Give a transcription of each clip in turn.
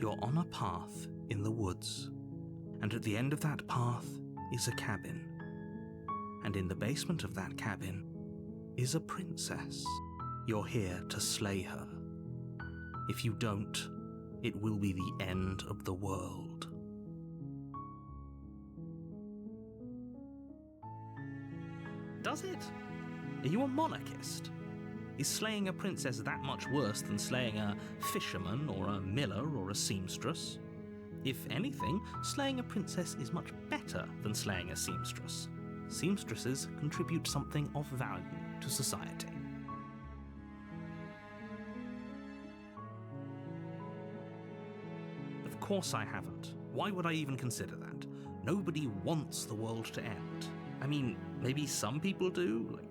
You're on a path in the woods, and at the end of that path is a cabin. And in the basement of that cabin is a princess. You're here to slay her. If you don't, it will be the end of the world. Does it? Are you a monarchist? Is slaying a princess that much worse than slaying a fisherman or a miller or a seamstress? If anything, slaying a princess is much better than slaying a seamstress. Seamstresses contribute something of value to society. Of course I haven't. Why would I even consider that? Nobody wants the world to end. I mean, maybe some people do, like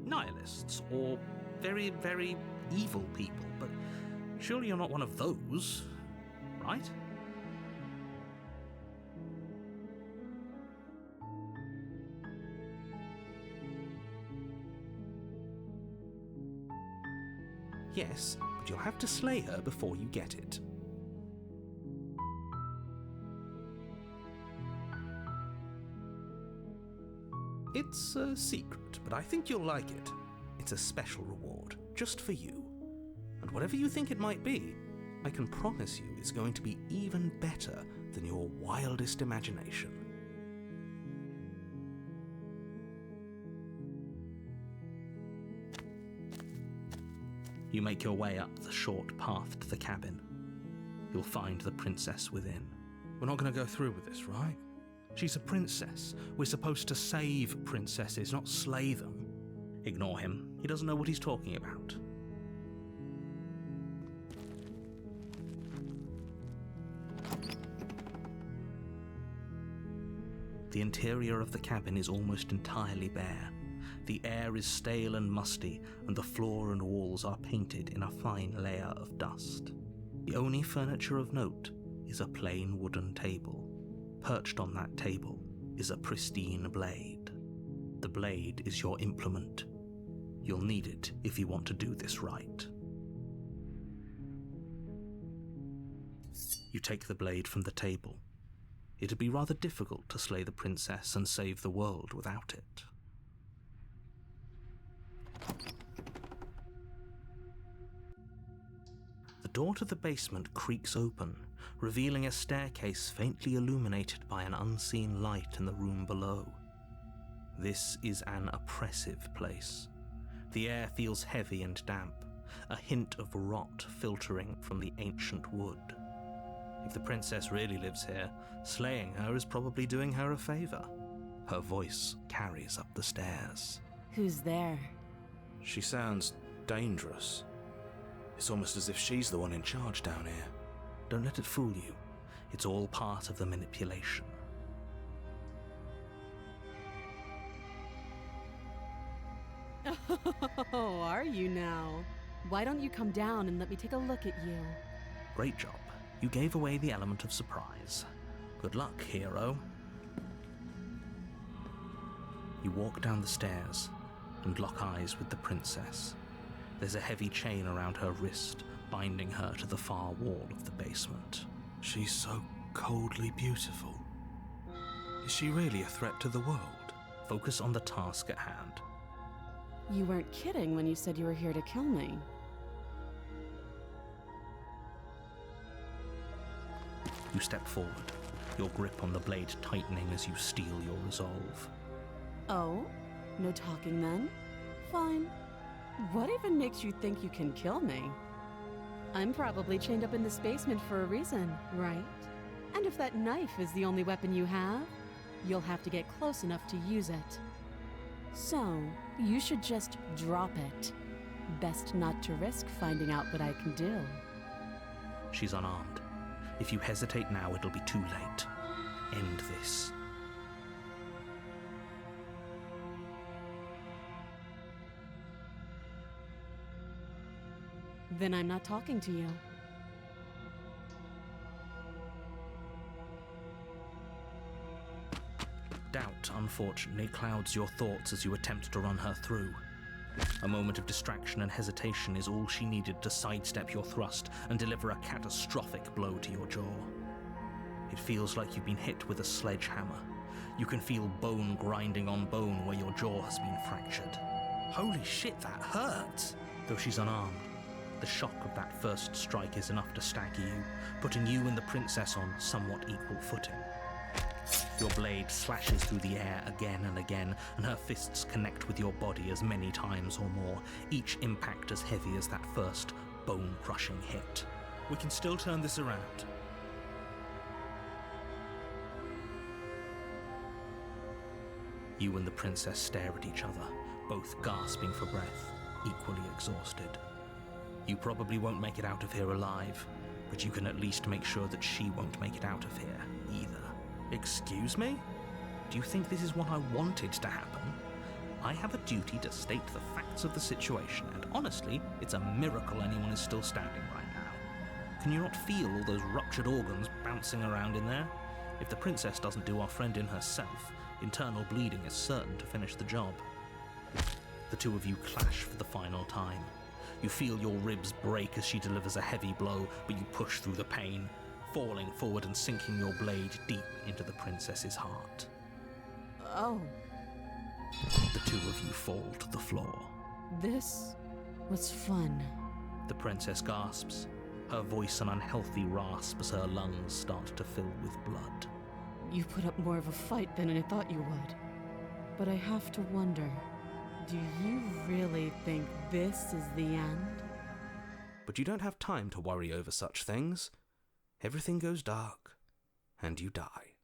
nihilists or very, very evil people, but surely you're not one of those, right? Yes, but you'll have to slay her before you get it. It's a secret, but I think you'll like it. It's a special reward, just for you. And whatever you think it might be, I can promise you it's going to be even better than your wildest imagination. You make your way up the short path to the cabin. You'll find the princess within. We're not going to go through with this, right? She's a princess. We're supposed to save princesses, not slay them. Ignore him. He doesn't know what he's talking about. The interior of the cabin is almost entirely bare. The air is stale and musty, and the floor and walls are painted in a fine layer of dust. The only furniture of note is a plain wooden table. Perched on that table is a pristine blade. The blade is your implement. You'll need it if you want to do this right. You take the blade from the table. It'd be rather difficult to slay the princess and save the world without it. The door to the basement creaks open, revealing a staircase faintly illuminated by an unseen light in the room below. This is an oppressive place. The air feels heavy and damp, a hint of rot filtering from the ancient wood. If the princess really lives here, slaying her is probably doing her a favor. Her voice carries up the stairs. Who's there? She sounds dangerous. It's almost as if she's the one in charge down here. Don't let it fool you. It's all part of the manipulation. Oh, are you now? Why don't you come down and let me take a look at you? Great job. You gave away the element of surprise. Good luck, hero. You walk down the stairs and lock eyes with the princess. There's a heavy chain around her wrist, binding her to the far wall of the basement. She's so coldly beautiful. Is she really a threat to the world? Focus on the task at hand. You weren't kidding when you said you were here to kill me. You step forward, your grip on the blade tightening as you steel your resolve. Oh? No talking then? Fine. What even makes you think you can kill me? I'm probably chained up in this basement for a reason, right? And if that knife is the only weapon you have, you'll have to get close enough to use it. So, you should just drop it. Best not to risk finding out what I can do. She's unarmed. If you hesitate now, it'll be too late. End this. Then I'm not talking to you. Doubt, unfortunately, clouds your thoughts as you attempt to run her through. A moment of distraction and hesitation is all she needed to sidestep your thrust and deliver a catastrophic blow to your jaw. It feels like you've been hit with a sledgehammer. You can feel bone grinding on bone where your jaw has been fractured. Holy shit, that hurts! Though she's unarmed, the shock of that first strike is enough to stagger you, putting you and the princess on somewhat equal footing. Your blade slashes through the air again and again, and her fists connect with your body as many times or more, each impact as heavy as that first bone-crushing hit. We can still turn this around. You and the princess stare at each other, both gasping for breath, equally exhausted. You probably won't make it out of here alive, but you can at least make sure that she won't make it out of here either. Excuse me? Do you think this is what I wanted to happen? I have a duty to state the facts of the situation, and honestly, it's a miracle anyone is still standing right now. Can you not feel all those ruptured organs bouncing around in there? If the princess doesn't do our friend in herself, internal bleeding is certain to finish the job. The two of you clash for the final time. You feel your ribs break as she delivers a heavy blow, but you push through the pain, falling forward and sinking your blade deep into the princess's heart. Oh. The two of you fall to the floor. This was fun. The princess gasps, her voice an unhealthy rasp as her lungs start to fill with blood. You put up more of a fight than I thought you would. But I have to wonder, do you really think this is the end? But you don't have time to worry over such things. Everything goes dark, and you die.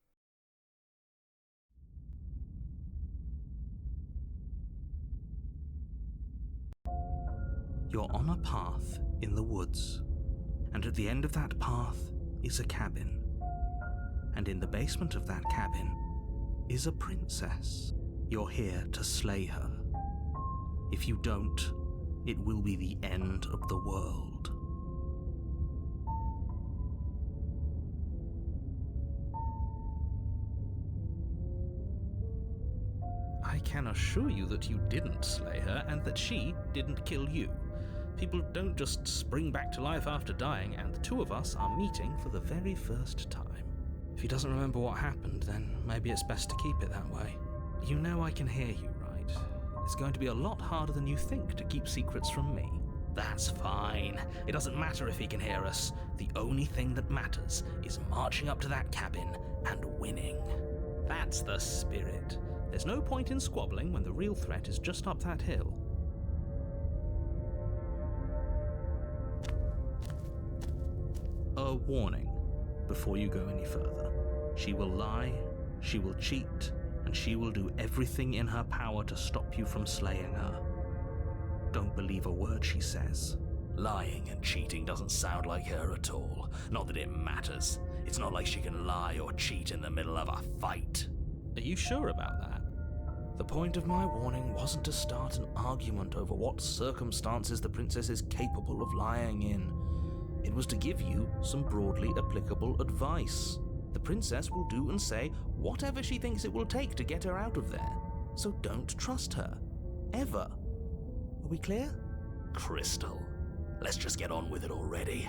You're on a path in the woods, and at the end of that path is a cabin. And in the basement of that cabin is a princess. You're here to slay her. If you don't, it will be the end of the world. I can assure you that you didn't slay her and that she didn't kill you. People don't just spring back to life after dying, and the two of us are meeting for the very first time. If he doesn't remember what happened, then maybe it's best to keep it that way. You know I can hear you, right? It's going to be a lot harder than you think to keep secrets from me. That's fine. It doesn't matter if he can hear us. The only thing that matters is marching up to that cabin and winning. That's the spirit. There's no point in squabbling when the real threat is just up that hill. A warning before you go any further. She will lie, she will cheat, and she will do everything in her power to stop you from slaying her. Don't believe a word she says. Lying and cheating doesn't sound like her at all. Not that it matters. It's not like she can lie or cheat in the middle of a fight. Are you sure about that? The point of my warning wasn't to start an argument over what circumstances the princess is capable of lying in. It was to give you some broadly applicable advice. The princess will do and say whatever she thinks it will take to get her out of there. So don't trust her. Ever. Are we clear? Crystal. Let's just get on with it already.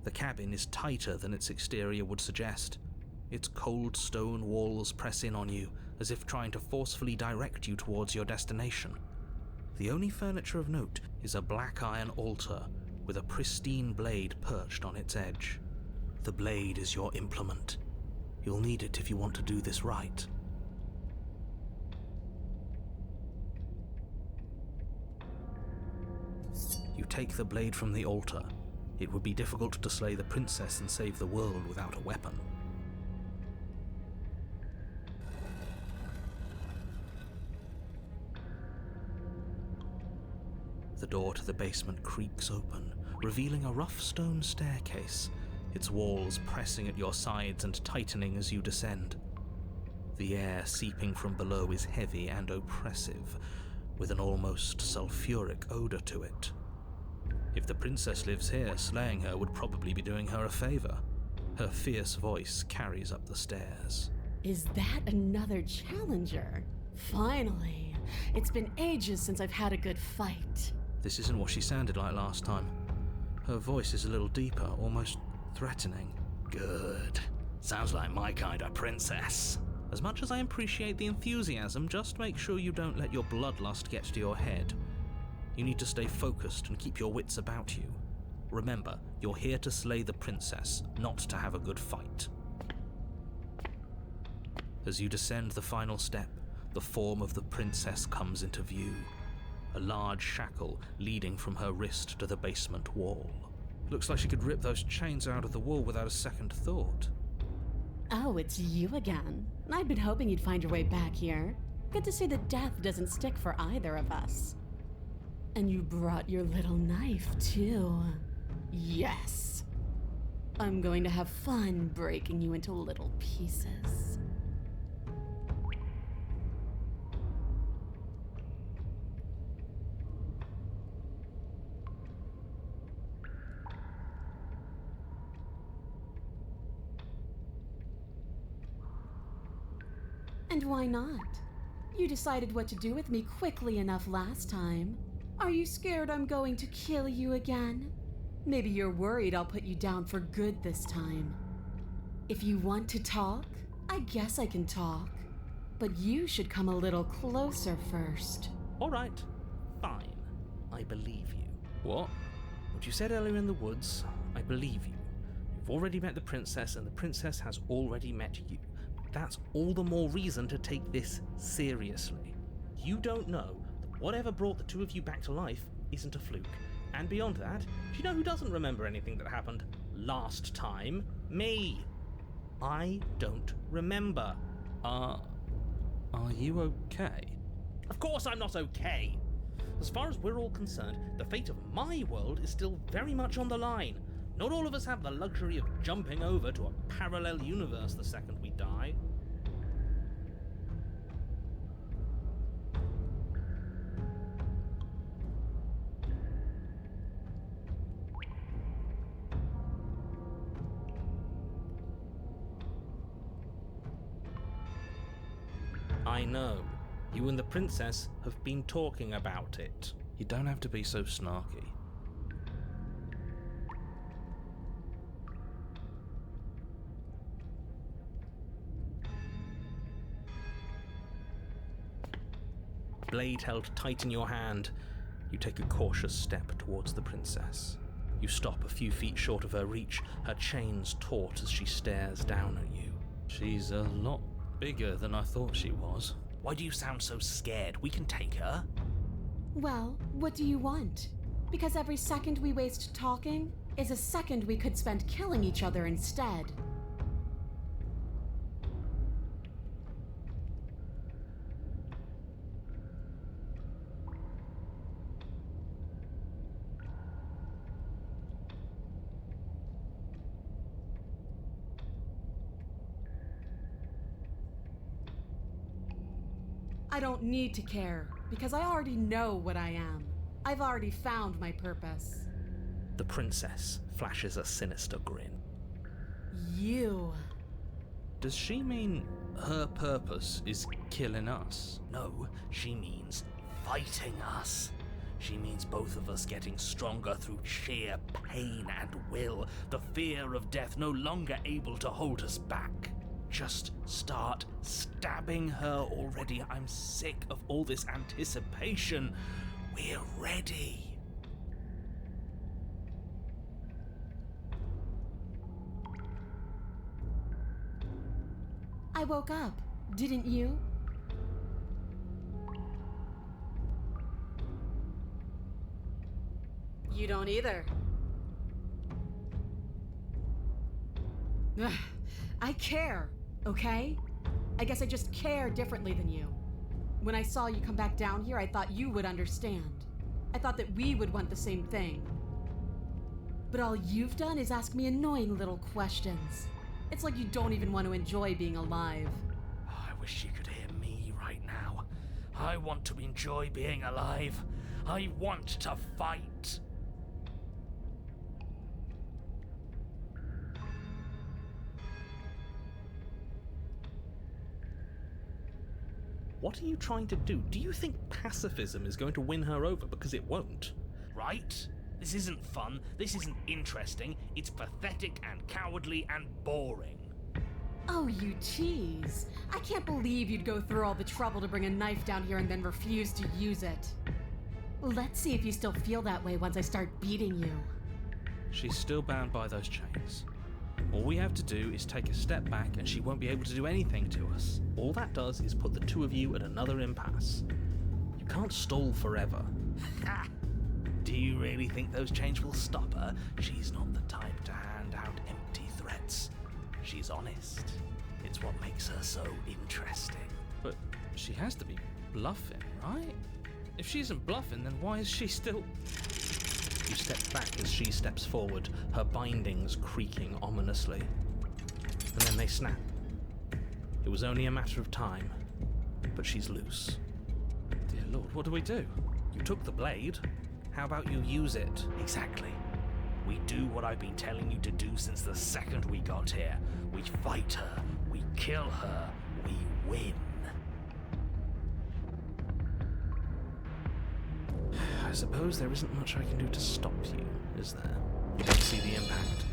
The cabin is tighter than its exterior would suggest. Its cold stone walls press in on you, as if trying to forcefully direct you towards your destination. The only furniture of note is a black iron altar with a pristine blade perched on its edge. The blade is your implement. You'll need it if you want to do this right. You take the blade from the altar. It would be difficult to slay the princess and save the world without a weapon. The door to the basement creaks open, revealing a rough stone staircase, its walls pressing at your sides and tightening as you descend. The air seeping from below is heavy and oppressive, with an almost sulfuric odor to it. If the princess lives here, slaying her would probably be doing her a favor. Her fierce voice carries up the stairs. Is that another challenger? Finally. It's been ages since I've had a good fight. This isn't what she sounded like last time. Her voice is a little deeper, almost threatening. Good. Sounds like my kind of princess. As much as I appreciate the enthusiasm, just make sure you don't let your bloodlust get to your head. You need to stay focused and keep your wits about you. Remember, you're here to slay the princess, not to have a good fight. As you descend the final step, the form of the princess comes into view. A large shackle leading from her wrist to the basement wall. Looks like she could rip those chains out of the wall without a second thought. Oh, it's you again. I'd been hoping you'd find your way back here. Good to see that death doesn't stick for either of us. And you brought your little knife, too. Yes. I'm going to have fun breaking you into little pieces. And why not? You decided what to do with me quickly enough last time. Are you scared I'm going to kill you again? Maybe you're worried I'll put you down for good this time. If you want to talk, I guess I can talk. But you should come a little closer first. All right, fine. I believe you. What? What you said earlier in the woods, I believe you. You've already met the princess, and the princess has already met you. That's all the more reason to take this seriously. You don't know that whatever brought the two of you back to life isn't a fluke. And beyond that, do you know who doesn't remember anything that happened last time? Me. I don't remember. Are you okay? Of course I'm not okay. As far as we're all concerned, the fate of my world is still very much on the line. Not all of us have the luxury of jumping over to a parallel universe the second we die. I know. You and the princess have been talking about it. You don't have to be so snarky. Blade held tight in your hand, you take a cautious step towards the princess. You stop a few feet short of her reach, her chains taut as she stares down at you. She's a lot bigger than I thought she was. Why do you sound so scared? We can take her. Well, what do you want? Because every second we waste talking is a second we could spend killing each other instead. I don't need to care, because I already know what I am. I've already found my purpose. The princess flashes a sinister grin. You. Does she mean her purpose is killing us? No, she means fighting us. She means both of us getting stronger through sheer pain and will, the fear of death no longer able to hold us back. Just start stabbing her already. I'm sick of all this anticipation. We're ready. I woke up, didn't you? You don't either. Ugh, I care, okay? I guess I just care differently than you. When I saw you come back down here, I thought you would understand. I thought that we would want the same thing. But all you've done is ask me annoying little questions. It's like you don't even want to enjoy being alive. I wish you could hear me right now. I want to enjoy being alive. I want to fight. What are you trying to do? Do you think pacifism is going to win her over? Because it won't. Right? This isn't fun, this isn't interesting, it's pathetic and cowardly and boring. Oh, you tease. I can't believe you'd go through all the trouble to bring a knife down here and then refuse to use it. Let's see if you still feel that way once I start beating you. She's still bound by those chains. All we have to do is take a step back and she won't be able to do anything to us. All that does is put the two of you at another impasse. You can't stall forever. Ha! Do you really think those chains will stop her? She's not the type to hand out empty threats. She's honest. It's what makes her so interesting. But she has to be bluffing, right? If she isn't bluffing, then why is she still... You step back as she steps forward, her bindings creaking ominously. And then they snap. It was only a matter of time, but she's loose. Dear Lord, what do we do? You took the blade. How about you use it? Exactly. We do what I've been telling you to do since the second we got here. We fight her, we kill her, we win. I suppose there isn't much I can do to stop you, is there? You don't see the impact.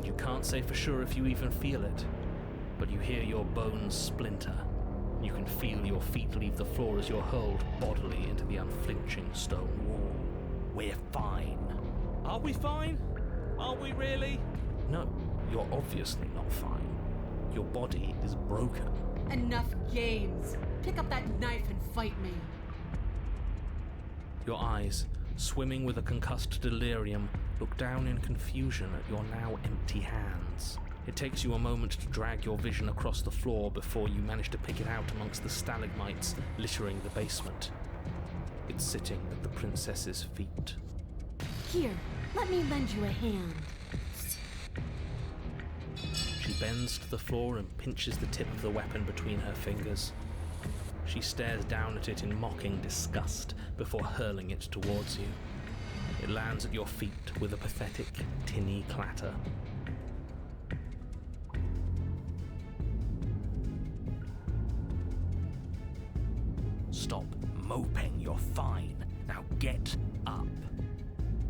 You can't say for sure if you even feel it, but you hear your bones splinter. You can feel your feet leave the floor as you're hurled bodily into the unflinching stone wall. We're fine. Are we fine? Are we really? No, you're obviously not fine. Your body is broken. Enough games. Pick up that knife and fight me. Your eyes, swimming with a concussed delirium, look down in confusion at your now empty hands. It takes you a moment to drag your vision across the floor before you manage to pick it out amongst the stalagmites littering the basement. It's sitting at the princess's feet. Here, let me lend you a hand. She bends to the floor and pinches the tip of the weapon between her fingers. She stares down at it in mocking disgust before hurling it towards you. It lands at your feet with a pathetic, tinny clatter. Stop moping, you're fine. Now get up.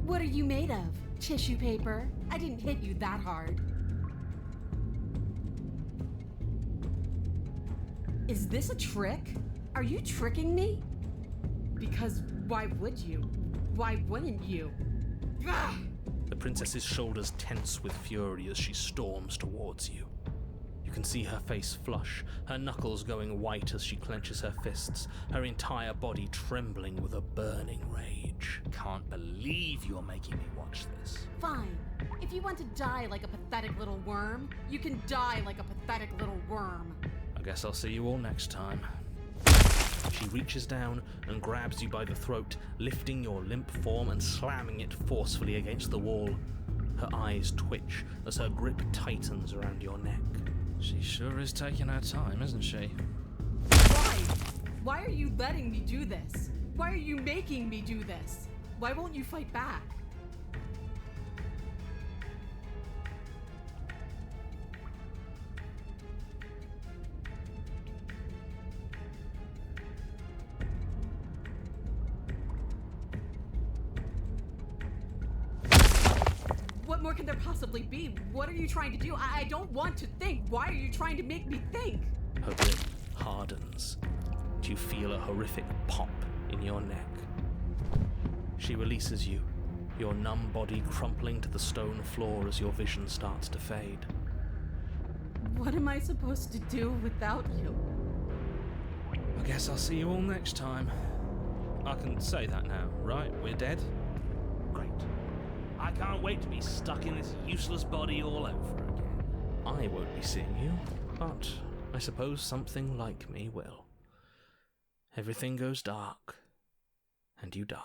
What are you made of? Tissue paper? I didn't hit you that hard. Is this a trick? Are you tricking me? Because why would you? Why wouldn't you? Ah! The princess's shoulders tense with fury as she storms towards you. You can see her face flush, her knuckles going white as she clenches her fists, her entire body trembling with a burning rage. Can't believe you're making me watch this. Fine. If you want to die like a pathetic little worm, you can die like a pathetic little worm. I guess I'll see you all next time. She reaches down and grabs you by the throat, lifting your limp form and slamming it forcefully against the wall. Her eyes twitch as her grip tightens around your neck. She sure is taking her time, isn't she? Why? Why are you letting me do this? Why are you making me do this? Why won't you fight back? What more can there possibly be? What are you trying to do? I don't want to think. Why are you trying to make me think? Her grip hardens. You feel a horrific pop in your neck. She releases you, your numb body crumpling to the stone floor as your vision starts to fade. What am I supposed to do without you? I guess I'll see you all next time. I can say that now, right? We're dead? Great. I can't wait to be stuck in this useless body all over again. I won't be seeing you, but I suppose something like me will. Everything goes dark, and you die.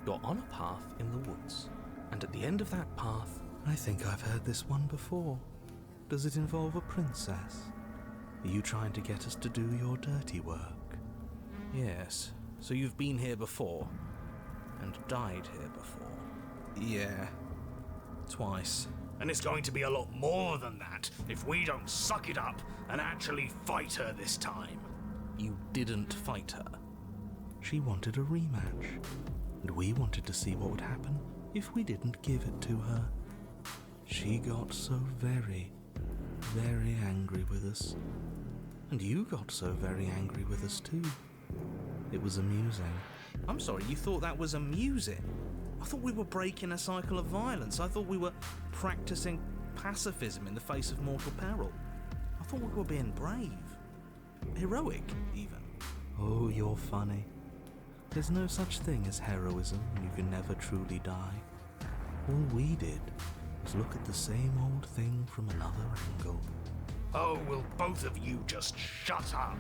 You're on a path in the woods, and at the end of that path, I think I've heard this one before. Does it involve a princess? Are you trying to get us to do your dirty work? Yes, so you've been here before, and died here before. Yeah, twice. And it's going to be a lot more than that if we don't suck it up and actually fight her this time. You didn't fight her. She wanted a rematch, and we wanted to see what would happen if we didn't give it to her. She got so very, very angry with us. And you got so very angry with us too. It was amusing. I'm sorry, you thought that was amusing? I thought we were breaking a cycle of violence. I thought we were practicing pacifism in the face of mortal peril. I thought we were being brave. Heroic, even. Oh, you're funny. There's no such thing as heroism, and you can never truly die. All we did was look at the same old thing from another angle. Oh, will both of you just shut up?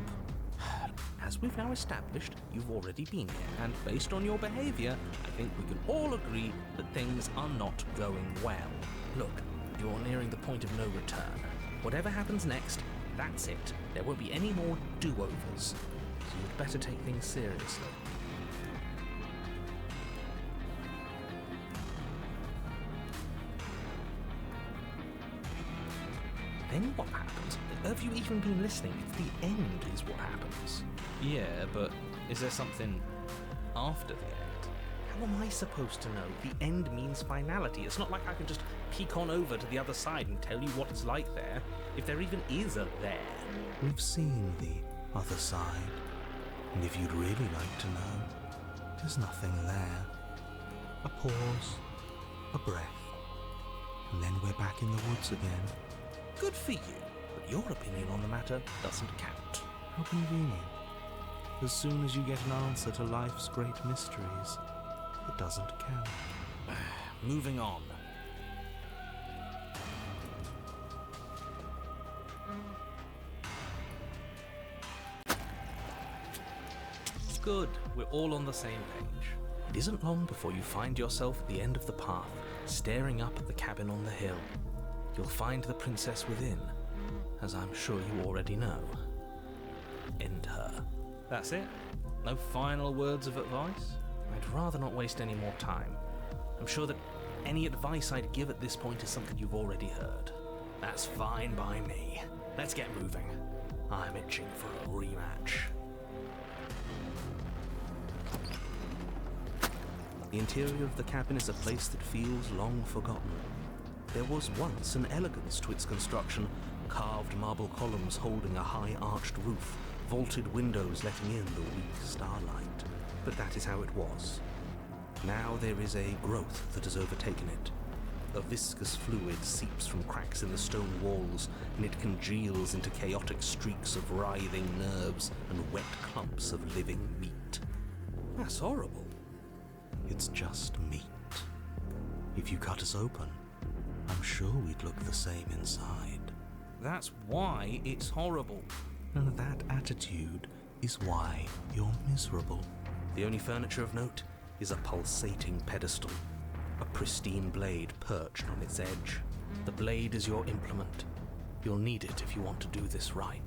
As we've now established, you've already been here, and based on your behaviour, I think we can all agree that things are not going well. Look, you're nearing the point of no return. Whatever happens next, that's it. There won't be any more do-overs, so you'd better take things seriously. Then what happens? Have you even been listening? It's the end is what happens. Yeah, but is there something after the end? How am I supposed to know? The end means finality. It's not like I can just peek on over to the other side and tell you what it's like there, if there even is a there. We've seen the other side, and if you'd really like to know, there's nothing there. A pause, a breath, and then we're back in the woods again. Good for you, but your opinion on the matter doesn't count. How convenient. As soon as you get an answer to life's great mysteries, it doesn't count. Moving on. Good, we're all on the same page. It isn't long before you find yourself at the end of the path, staring up at the cabin on the hill. You'll find the princess within, as I'm sure you already know. End her. That's it? No final words of advice? I'd rather not waste any more time. I'm sure that any advice I'd give at this point is something you've already heard. That's fine by me. Let's get moving. I'm itching for a rematch. The interior of the cabin is a place that feels long forgotten. There was once an elegance to its construction, carved marble columns holding a high arched roof, vaulted windows letting in the weak starlight. But that is how it was. Now there is a growth that has overtaken it. A viscous fluid seeps from cracks in the stone walls, and it congeals into chaotic streaks of writhing nerves and wet clumps of living meat. That's horrible. It's just meat. If you cut us open, I'm sure we'd look the same inside. That's why it's horrible. And that attitude is why you're miserable. The only furniture of note is a pulsating pedestal, a pristine blade perched on its edge. The blade is your implement. You'll need it if you want to do this right.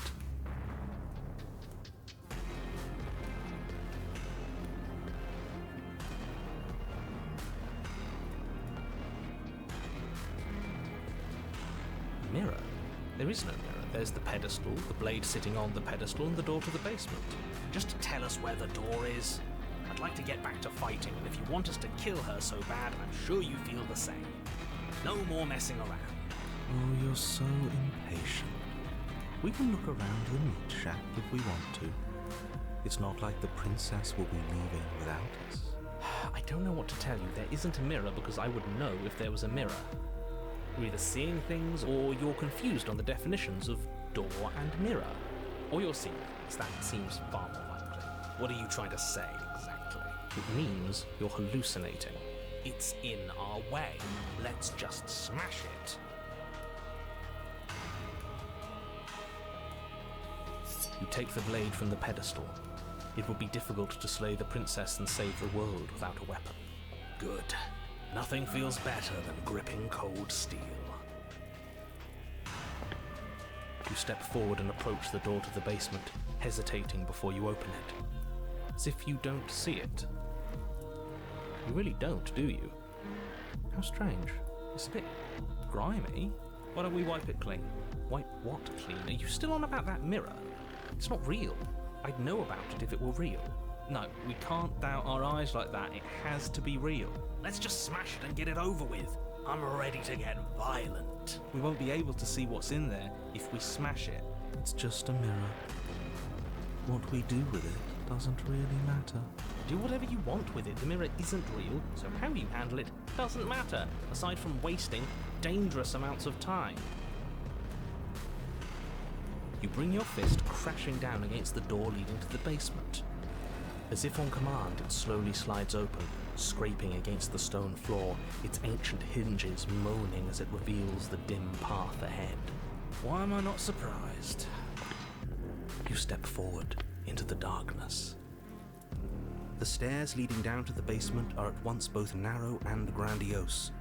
Mirror? There is no mirror. There's the pedestal, the blade sitting on the pedestal, and the door to the basement. Just to tell us where the door is. I'd like to get back to fighting, and if you want us to kill her so bad, I'm sure you feel the same. No more messing around. Oh, you're so impatient. We can look around the meat shack if we want to. It's not like the princess will be leaving without us. I don't know what to tell you. There isn't a mirror because I would know if there was a mirror. You're either seeing things or you're confused on the definitions of door and mirror. Or you're seeing things. That seems far more likely. What are you trying to say exactly? It means you're hallucinating. It's in our way. Let's just smash it. You take the blade from the pedestal. It would be difficult to slay the princess and save the world without a weapon. Good. Nothing feels better than gripping cold steel. You step forward and approach the door to the basement, hesitating before you open it. As if you don't see it. You really don't, do you? How strange. It's a bit grimy. Why don't we wipe it clean? Wipe what clean? Are you still on about that mirror? It's not real. I'd know about it if it were real. No, we can't doubt our eyes like that. It has to be real. Let's just smash it and get it over with. I'm ready to get violent. We won't be able to see what's in there if we smash it. It's just a mirror. What we do with it doesn't really matter. Do whatever you want with it. The mirror isn't real, so how you handle it doesn't matter, aside from wasting dangerous amounts of time. You bring your fist crashing down against the door leading to the basement. As if on command, it slowly slides open, scraping against the stone floor, its ancient hinges moaning as it reveals the dim path ahead. Why am I not surprised? You step forward into the darkness. The stairs leading down to the basement are at once both narrow and grandiose.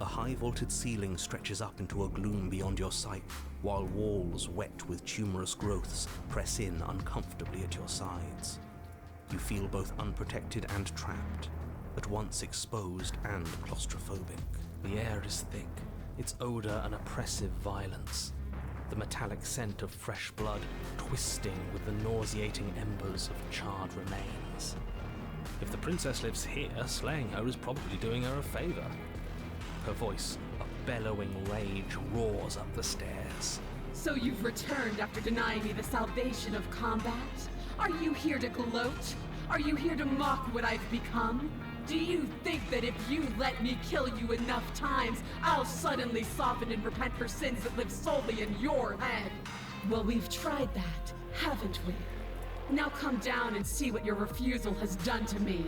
A high-vaulted ceiling stretches up into a gloom beyond your sight, while walls wet with tumorous growths press in uncomfortably at your sides. You feel both unprotected and trapped, at once exposed and claustrophobic. The air is thick, its odor an oppressive violence, the metallic scent of fresh blood twisting with the nauseating embers of charred remains. If the princess lives here, slaying her is probably doing her a favor. Her voice, a bellowing rage, roars up the stairs. So you've returned after denying me the salvation of combat? Are you here to gloat? Are you here to mock what I've become? Do you think that if you let me kill you enough times, I'll suddenly soften and repent for sins that live solely in your head? Well, we've tried that, haven't we? Now come down and see what your refusal has done to me.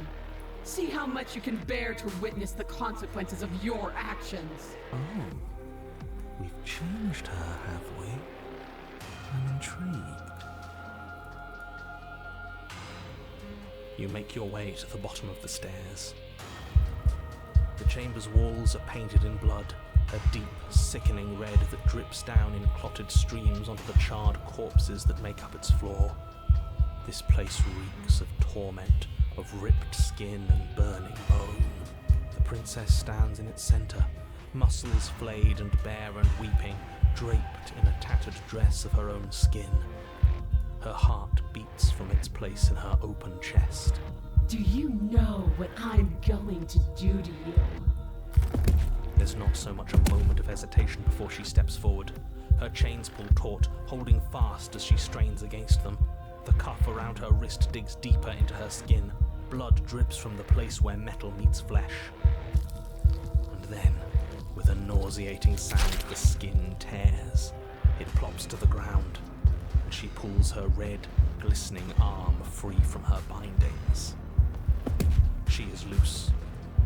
See how much you can bear to witness the consequences of your actions. Oh, we've changed her, have we? I'm intrigued. You make your way to the bottom of the stairs. The chamber's walls are painted in blood, a deep, sickening red that drips down in clotted streams onto the charred corpses that make up its floor. This place reeks of torment, of ripped skin and burning bone. The princess stands in its center, muscles flayed and bare and weeping, draped in a tattered dress of her own skin. Her heart beats from its place in her open chest. Do you know what I'm going to do to you? There's not so much a moment of hesitation before she steps forward. Her chains pull taut, holding fast as she strains against them. The cuff around her wrist digs deeper into her skin. Blood drips from the place where metal meets flesh. And then, with a nauseating sound, the skin tears. It plops to the ground, and she pulls her red, glistening arm free from her bindings. She is loose,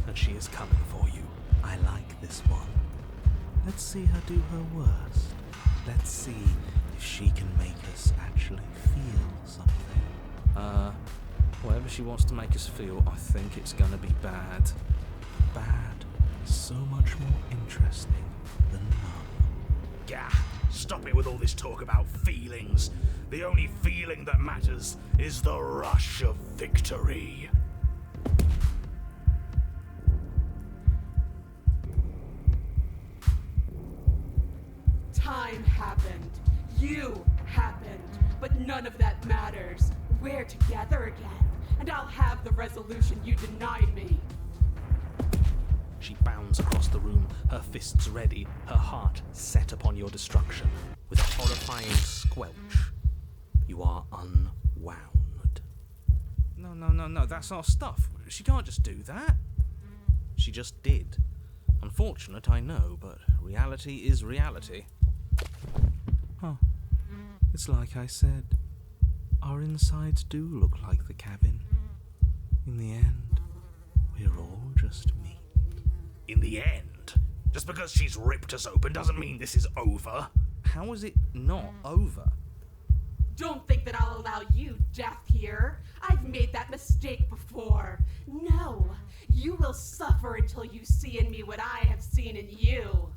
and she is coming for you. I like this one. Let's see her do her worst. Let's see if she can make us actually feel something. Whatever she wants to make us feel, I think it's gonna be bad. Bad is so much more interesting than none. Gah! Stop it with all this talk about feelings. The only feeling that matters is the rush of victory. Time happened. You happened. But none of that matters. We're together again, and I'll have the resolution you denied me. She bounds across the room, her fists ready, her heart set upon your destruction. With a horrifying squelch, you are unwound. No, that's our stuff. She can't just do that. She just did. Unfortunate, I know, but reality is reality. Huh. It's like I said. Our insides do look like the cabin. In the end, we're all just meat. In the end? Just because she's ripped us open doesn't mean this is over. How is it not over? Don't think that I'll allow you death here. I've made that mistake before. No, you will suffer until you see in me what I have seen in you.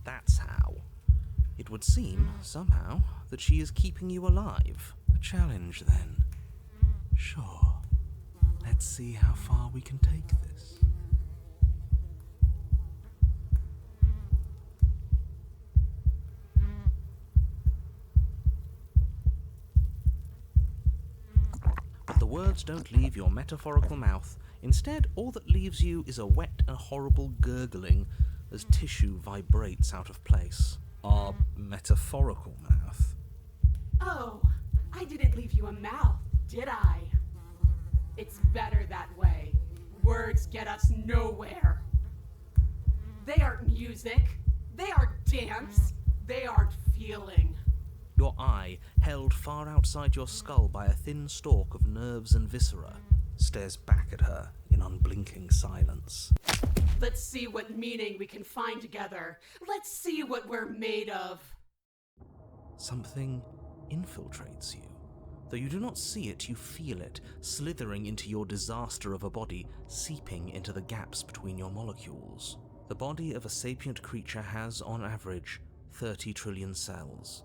That's how. It would seem, somehow, that she is keeping you alive. A challenge, then. Sure. Let's see how far we can take this. words don't leave your metaphorical mouth. Instead, all that leaves you is a wet and horrible gurgling as tissue vibrates out of place. Our metaphorical mouth? Oh, I didn't leave you a mouth, did I? It's better that way. Words get us nowhere. They aren't music. They aren't dance. They aren't feeling. Your eye, held far outside your skull by a thin stalk of nerves and viscera, stares back at her in unblinking silence. Let's see what meaning we can find together. Let's see what we're made of. Something infiltrates you. Though you do not see it, you feel it, slithering into your disaster of a body, seeping into the gaps between your molecules. The body of a sapient creature has, on average, 30 trillion cells,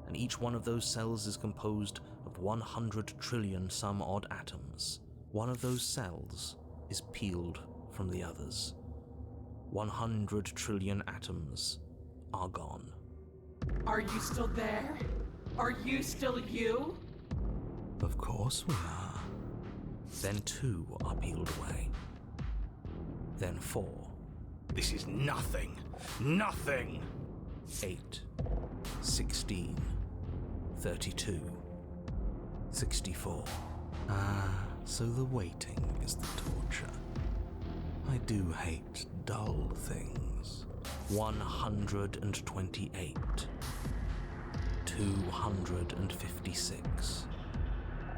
and each one of those cells is composed of 100 trillion some odd atoms. One of those cells is peeled from the others. 100 trillion atoms are gone. Are you still there? Are you still you? Of course we are. Then 2 are peeled away. Then 4. This is nothing. Nothing! 8. 16. 32. 64. So the waiting is the torture. I do hate dull things. 128. 256.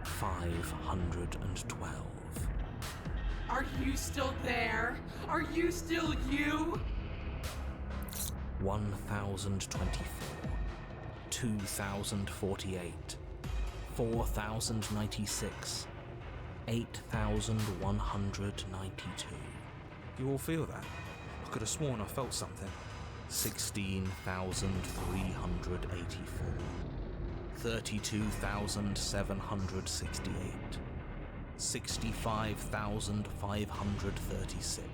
512. Are you still there? Are you still you? 1024. 2048. 4096. 8192. You all feel that? I could have sworn I felt something. 16,384. 32,768. 65,536.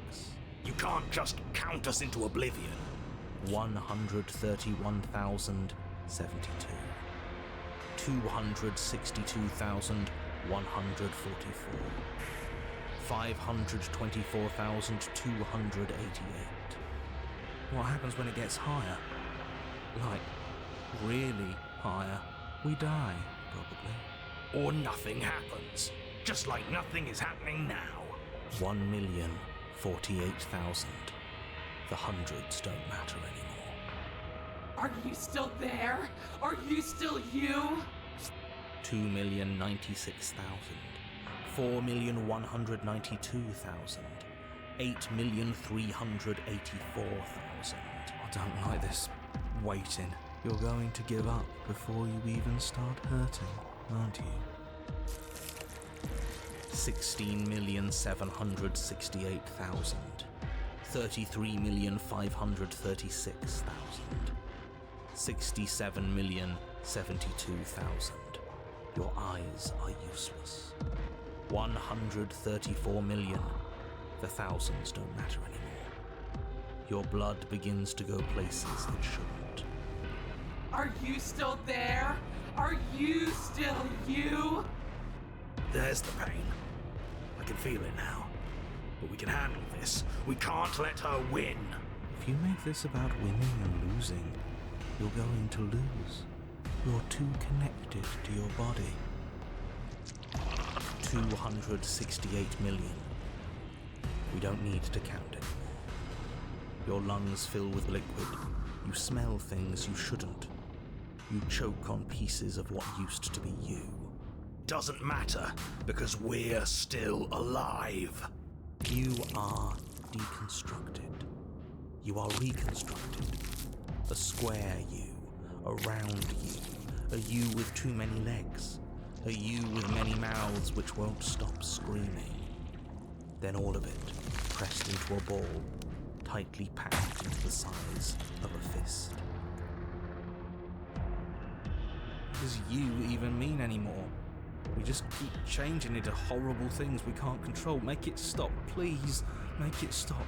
You can't just count us into oblivion. 131,072. 262,144. 524,288. What happens when it gets higher? Like, really higher? We die, probably. Or nothing happens. Just like nothing is happening now. 1,048,000. The hundreds don't matter anymore. Are you still there? Are you still you? 2,096,000. 4,192,000. 8,384,000. I don't like this waiting. You're going to give up before you even start hurting, aren't you? 16,768,000. 33,536,000. 67,072,000. Your eyes are useless. 134 million. The thousands don't matter anymore. Your blood begins to go places it shouldn't. Are you still there? Are you still you? There's the pain. I can feel it now. But we can handle this. We can't let her win. If you make this about winning and losing, you're going to lose. You're too connected to your body. 268 million. We don't need to count it. Your lungs fill with liquid. You smell things you shouldn't. You choke on pieces of what used to be you. Doesn't matter, because we're still alive. You are deconstructed. You are reconstructed. A square you, a round you, a you with too many legs, a you with many mouths which won't stop screaming. Then all of it, pressed into a ball, tightly packed into the size of a fist. What does you even mean anymore? We just keep changing into horrible things we can't control. Make it stop, please. Make it stop.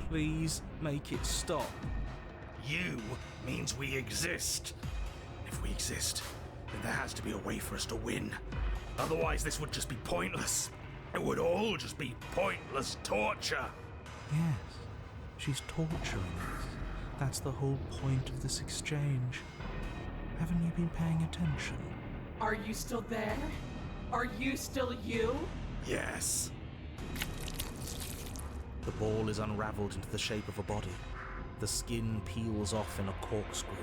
Please make it stop. You means we exist. If we exist, then there has to be a way for us to win. Otherwise, this would just be pointless. It would all just be pointless torture. Yes, she's torturing us. That's the whole point of this exchange. Haven't you been paying attention? Are you still there? Are you still you? Yes. The ball is unraveled into the shape of a body. The skin peels off in a corkscrew.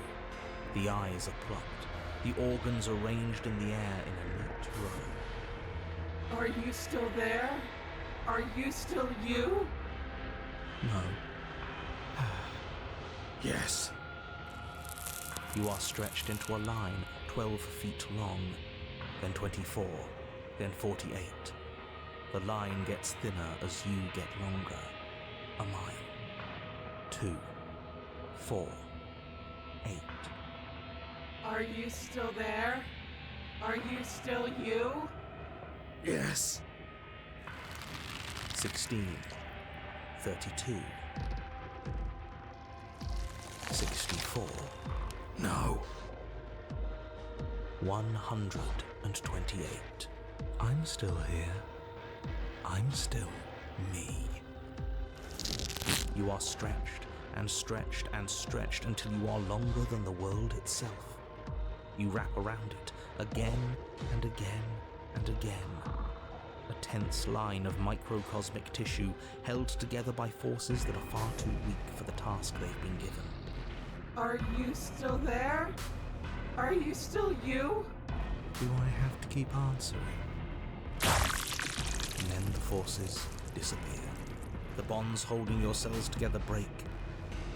The eyes are plucked. The organs arranged in the air in a neat row. Are you still there? Are you still you? No. Yes. You are stretched into a line 12 feet long, then 24, then 48. The line gets thinner as you get longer. A mile. 2. 4. 8. Are you still there? Are you still you? Yes. 16. 32. 64. No. 128. I'm still here. I'm still me. You are stretched and stretched and stretched until you are longer than the world itself. You wrap around it again and again and again. A tense line of microcosmic tissue held together by forces that are far too weak for the task they've been given. Are you still there? Are you still you? Do I have to keep answering? And then the forces disappear. The bonds holding your cells together break.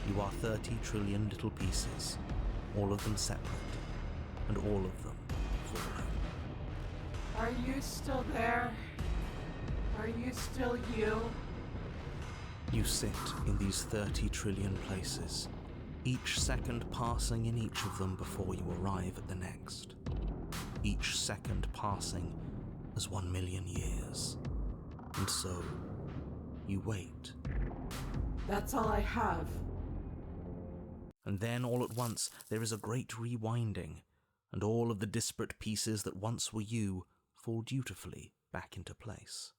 You are 30 trillion little pieces, all of them separate, and all of them falling. Are you still there? Are you still you? You sit in these 30 trillion places, each second passing in each of them before you arrive at the next. Each second passing as 1 million years. And so, you wait. That's all I have. And then all at once there is a great rewinding, and all of the disparate pieces that once were you fall dutifully back into place.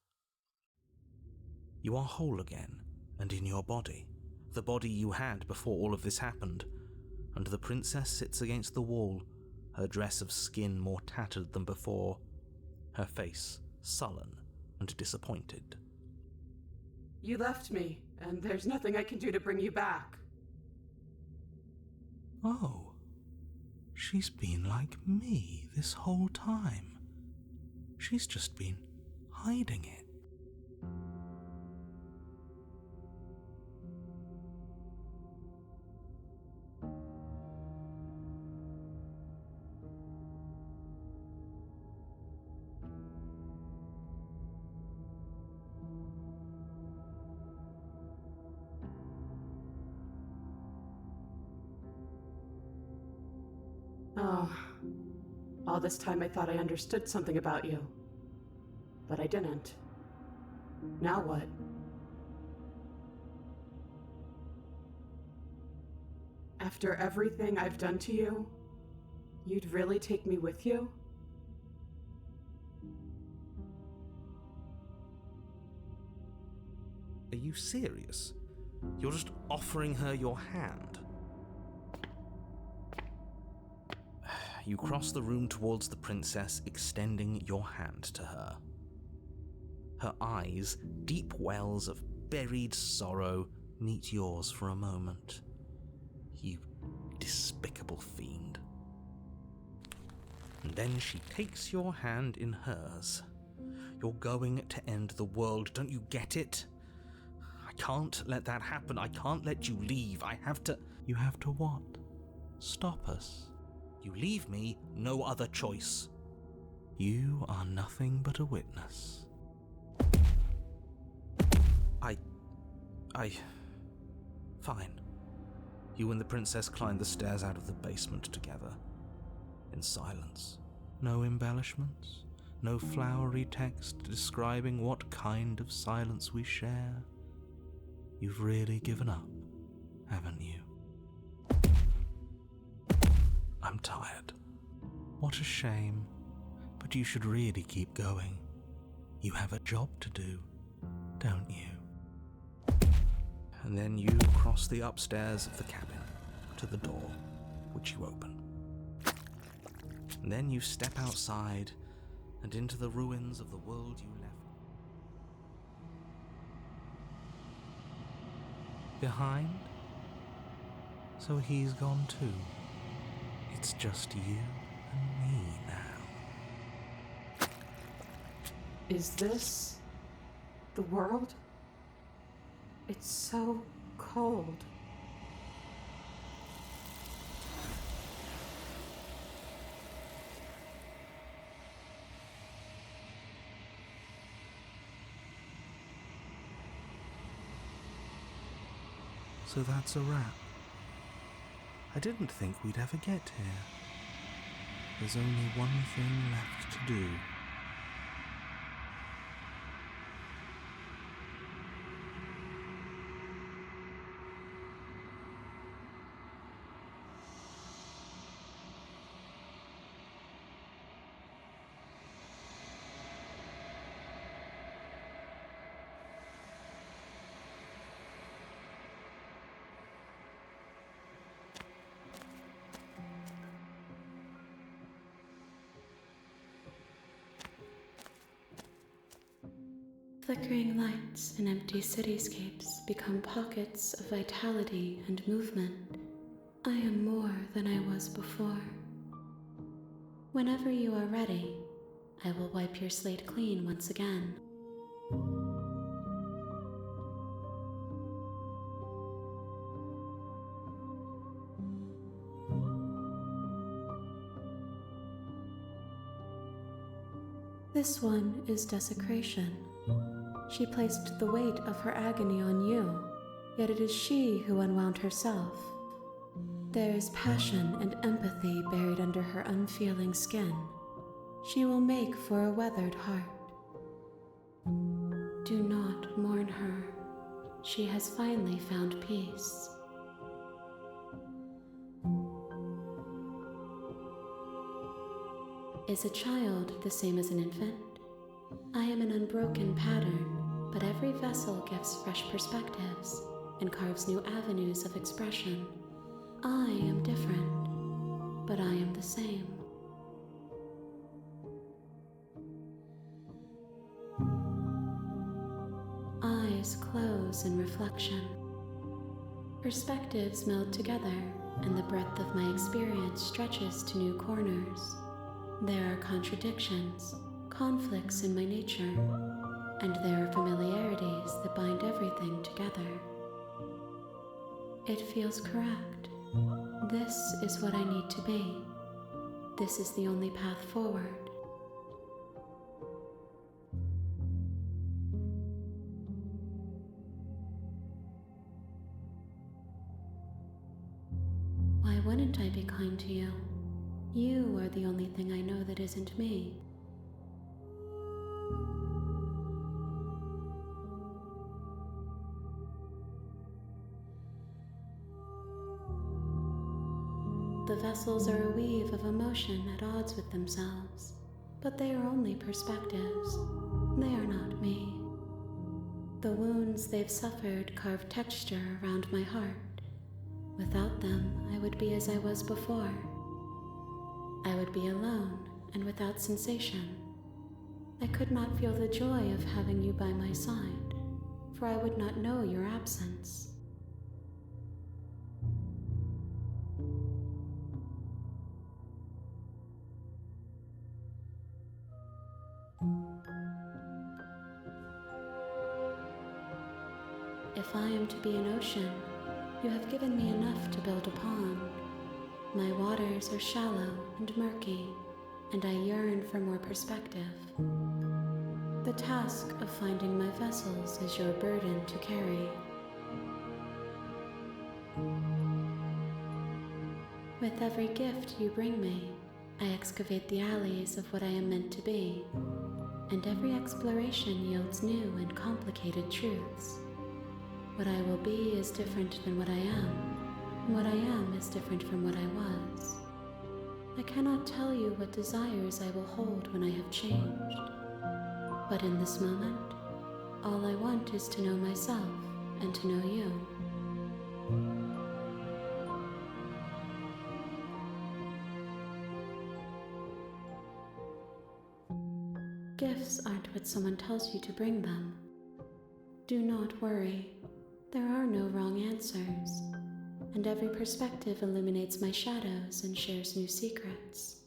You are whole again, and in your body, the body you had before all of this happened, and the princess sits against the wall, her dress of skin more tattered than before, her face sullen and disappointed. You left me, and there's nothing I can do to bring you back. Oh, she's been like me this whole time. She's just been hiding it. Oh, all this time I thought I understood something about you. But I didn't. Now what? After everything I've done to you, you'd really take me with you? Are you serious? You're just offering her your hand? You cross the room towards the princess, extending your hand to her. Her eyes, deep wells of buried sorrow, meet yours for a moment. You despicable fiend. And then she takes your hand in hers. You're going to end the world, don't you get it? I can't let that happen. I can't let you leave. I have to... You have to what? Stop us. You leave me no other choice. You are nothing but a witness. Fine. You and the princess climb the stairs out of the basement together. In silence. No embellishments. No flowery text describing what kind of silence we share. You've really given up, haven't you? I'm tired. What a shame. But you should really keep going. You have a job to do, don't you? And then you cross the upstairs of the cabin to the door, which you open. And then you step outside and into the ruins of the world you left behind. So he's gone too. It's just you and me now. Is this the world? It's so cold. So that's a wrap. I didn't think we'd ever get here. There's only one thing left to do. Flickering lights in empty cityscapes become pockets of vitality and movement. I am more than I was before. Whenever you are ready, I will wipe your slate clean once again. This one is desecration. She placed the weight of her agony on you, yet it is she who unwound herself. There is passion and empathy buried under her unfeeling skin. She will make for a weathered heart. Do not mourn her. She has finally found peace. Is a child the same as an infant? I am an unbroken pattern, but every vessel gives fresh perspectives and carves new avenues of expression. I am different, but I am the same. Eyes close in reflection. Perspectives meld together, and the breadth of my experience stretches to new corners. There are contradictions, conflicts in my nature, and there are familiarities that bind everything together. It feels correct. This is what I need to be. This is the only path forward. Why wouldn't I be kind to you? You are the only thing I know that isn't me. The vessels are a weave of emotion at odds with themselves, but they are only perspectives. They are not me. The wounds they've suffered carve texture around my heart. Without them, I would be as I was before. I would be alone and without sensation. I could not feel the joy of having you by my side, for I would not know your absence. If I am to be an ocean, you have given me enough to build upon. My waters are shallow and murky, and I yearn for more perspective. The task of finding my vessels is your burden to carry. With every gift you bring me, I excavate the alleys of what I am meant to be, and every exploration yields new and complicated truths. What I will be is different than what I am, and what I am is different from what I was. I cannot tell you what desires I will hold when I have changed. But in this moment, all I want is to know myself and to know you. Gifts aren't what someone tells you to bring them. Do not worry. There are no wrong answers, and every perspective illuminates my shadows and shares new secrets.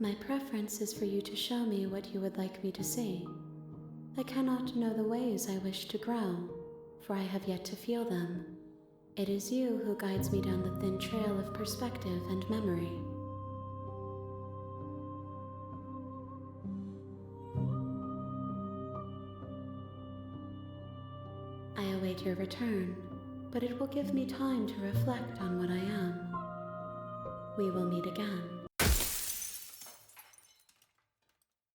My preference is for you to show me what you would like me to see. I cannot know the ways I wish to grow, for I have yet to feel them. It is you who guides me down the thin trail of perspective and memory. I await your return, but it will give me time to reflect on what I am. We will meet again.